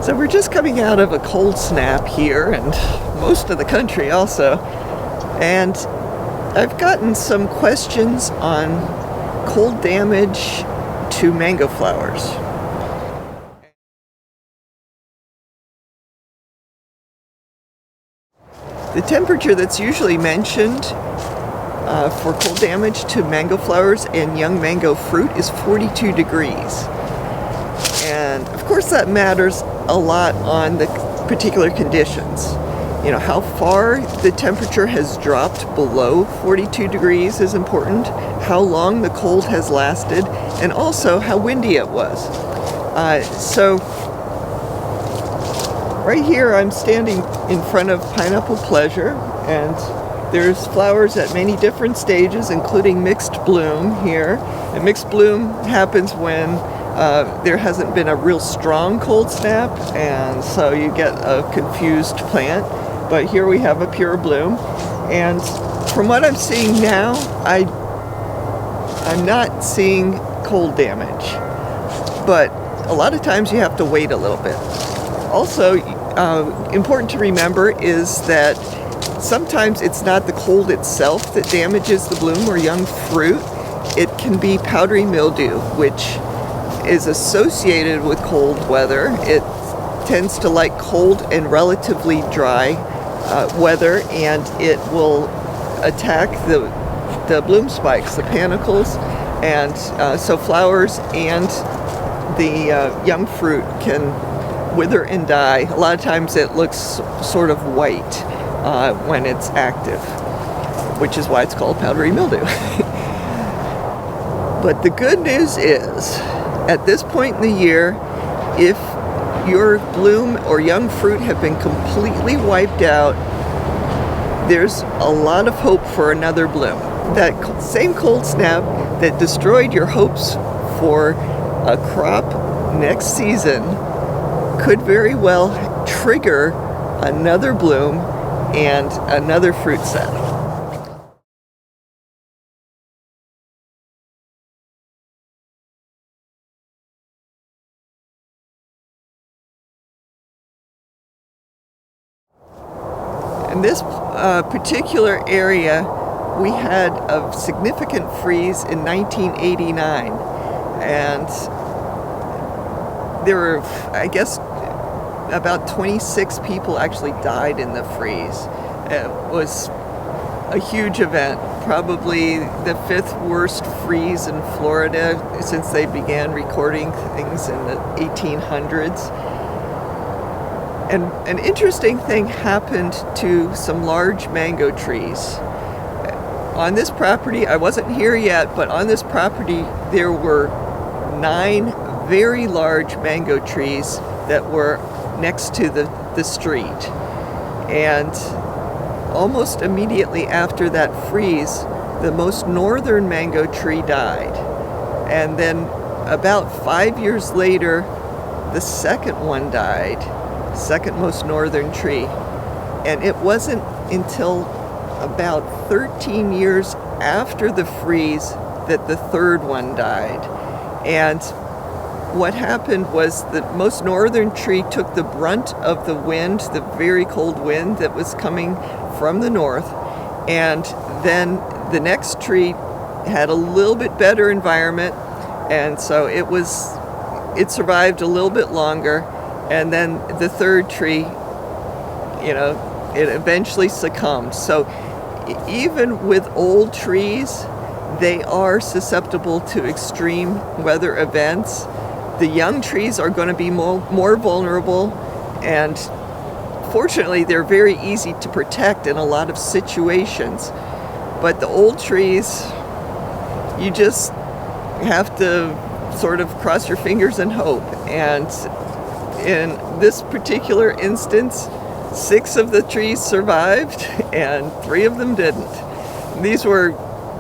So we're just coming out of a cold snap here, and most of the country also. And I've gotten some questions on cold damage to mango flowers. The temperature that's usually mentioned for cold damage to mango flowers and young mango fruit is 42 degrees. And of course that matters a lot on the particular conditions. You know, how far the temperature has dropped below 42 degrees is important, how long the cold has lasted, and also how windy it was. So right here I'm standing in front of Pineapple Pleasure, and there's flowers at many different stages, including mixed bloom here. And mixed bloom happens when there hasn't been a real strong cold snap, and so you get a confused plant. But here we have a pure bloom, and from what I'm seeing now, I'm not seeing cold damage. But a lot of times you have to wait a little bit. Also, important to remember is that sometimes it's not the cold itself that damages the bloom or young fruit. It can be powdery mildew, which is associated with cold weather. It tends to like cold and relatively dry weather, and it will attack the bloom spikes, the panicles, and so flowers and the young fruit can wither and die. A lot of times it looks sort of white when it's active, which is why it's called powdery mildew. But the good news is, at this point in the year, if your bloom or young fruit have been completely wiped out, there's a lot of hope for another bloom. That same cold snap that destroyed your hopes for a crop next season could very well trigger another bloom and another fruit set. In this particular area, we had a significant freeze in 1989, and there were, I guess, about 26 people actually died in the freeze. It was a huge event, probably the 5th worst freeze in Florida since they began recording things in the 1800s. And an interesting thing happened to some large mango trees. On this property, I wasn't here yet, but on this property there were 9 very large mango trees that were next to the street. And almost immediately after that freeze, the most northern mango tree died. And then about 5 years later, the second one died, second most northern tree. And it wasn't until about 13 years after the freeze that the third one died. And what happened was the most northern tree took the brunt of the wind, the very cold wind that was coming from the north, and then the next tree had a little bit better environment, and so it survived a little bit longer. And then the third tree, it eventually succumbed. So even with old trees, they are susceptible to extreme weather events. The young trees are going to be more vulnerable, and fortunately they're very easy to protect in a lot of situations. But the old trees, you just have to sort of cross your fingers and hope. And in this particular instance, 6 of the trees survived and 3 of them didn't. These were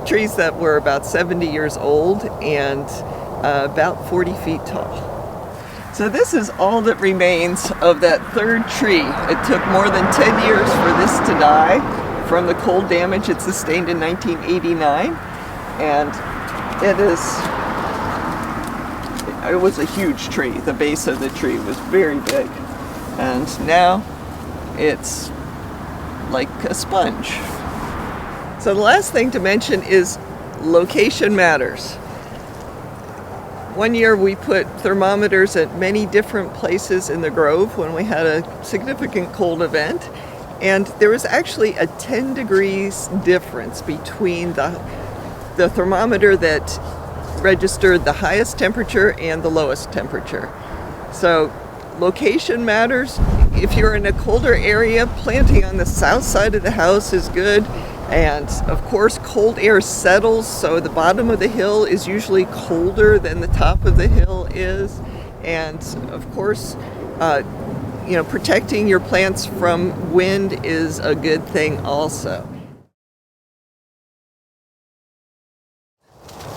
trees that were about 70 years old and about 40 feet tall. So this is all that remains of that third tree. It took more than 10 years for this to die from the cold damage it sustained in 1989. And it was a huge tree. The base of the tree was very big. And now it's like a sponge. So the last thing to mention is location matters. One year we put thermometers at many different places in the Grove when we had a significant cold event, and there was actually a 10 degrees difference between the thermometer that registered the highest temperature and the lowest temperature. So location matters. If you're in a colder area, planting on the south side of the house is good. And of course, cold air settles, so the bottom of the hill is usually colder than the top of the hill is. And of course, protecting your plants from wind is a good thing also.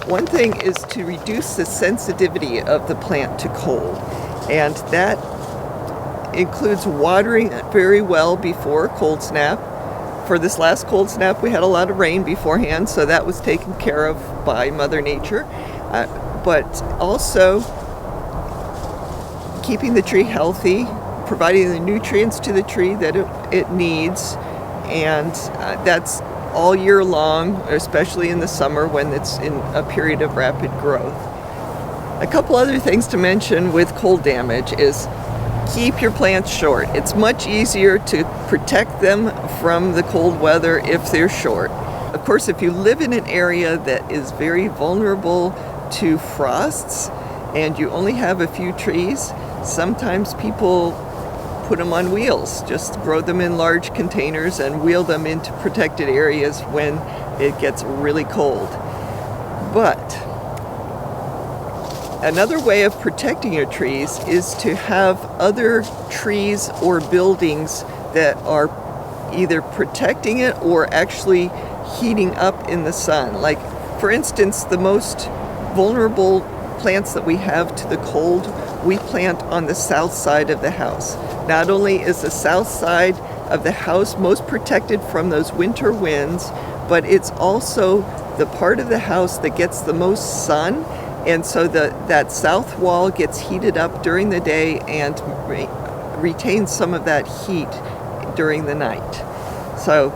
One thing is to reduce the sensitivity of the plant to cold, and that includes watering it very well before a cold snap. For this last cold snap, we had a lot of rain beforehand, so that was taken care of by Mother Nature. But also keeping the tree healthy, providing the nutrients to the tree that it needs, and that's all year long, especially in the summer when it's in a period of rapid growth. A couple other things to mention with cold damage is keep your plants short. It's much easier to protect them from the cold weather if they're short. Of course, if you live in an area that is very vulnerable to frosts and you only have a few trees, sometimes people put them on wheels, just grow them in large containers and wheel them into protected areas when it gets really cold. But another way of protecting your trees is to have other trees or buildings that are either protecting it or actually heating up in the sun. Like, for instance, the most vulnerable plants that we have to the cold, we plant on the south side of the house. Not only is the south side of the house most protected from those winter winds, but it's also the part of the house that gets the most sun, and so that south wall gets heated up during the day and retains some of that heat during the night. So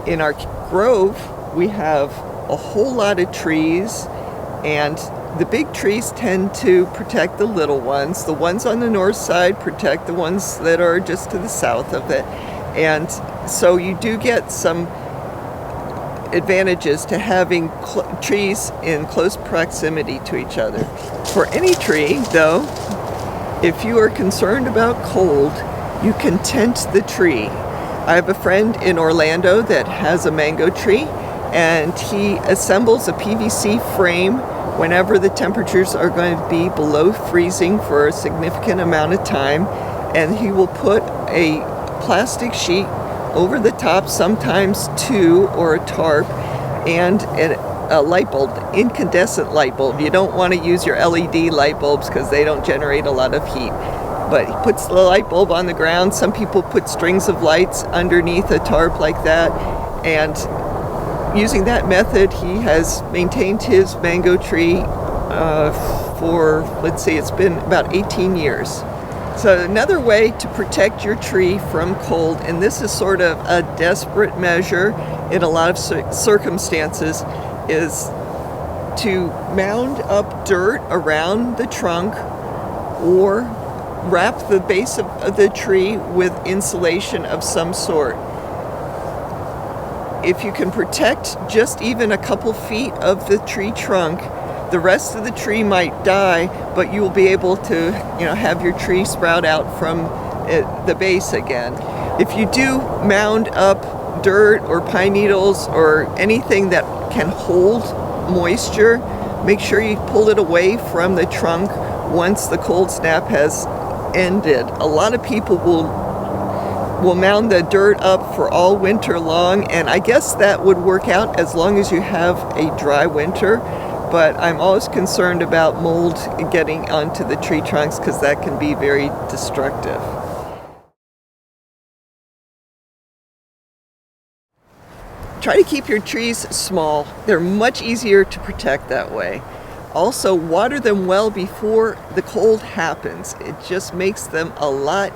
in our grove, we have a whole lot of trees, and the big trees tend to protect the little ones. The ones on the north side protect the ones that are just to the south of it. And so you do get some advantages to having trees in close proximity to each other. For any tree, though, if you are concerned about cold, you can tent the tree. I have a friend in Orlando that has a mango tree, and he assembles a PVC frame whenever the temperatures are going to be below freezing for a significant amount of time, and he will put a plastic sheet over the top, sometimes two, or a tarp, and a light bulb, incandescent light bulb. You don't want to use your LED light bulbs because they don't generate a lot of heat. But he puts the light bulb on the ground. Some people put strings of lights underneath a tarp like that, and using that method, he has maintained his mango tree for, let's see, it's been about 18 years. So another way to protect your tree from cold, and this is sort of a desperate measure in a lot of circumstances, is to mound up dirt around the trunk or wrap the base of the tree with insulation of some sort. If you can protect just even a couple feet of the tree trunk, the rest of the tree might die, but you will be able to, have your tree sprout out from the base again. If you do mound up dirt or pine needles or anything that can hold moisture, make sure you pull it away from the trunk once the cold snap has ended. A lot of people will mound the dirt up for all winter long, and I guess that would work out as long as you have a dry winter, but I'm always concerned about mold getting onto the tree trunks because that can be very destructive. Try to keep your trees small. They're much easier to protect that way. Also, water them well before the cold happens. It just makes them a lot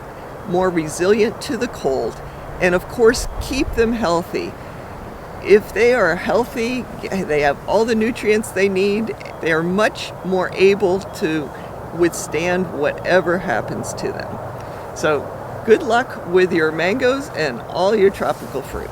more resilient to the cold. And of course, keep them healthy. If they are healthy, they have all the nutrients they need, they are much more able to withstand whatever happens to them. So good luck with your mangoes and all your tropical fruit.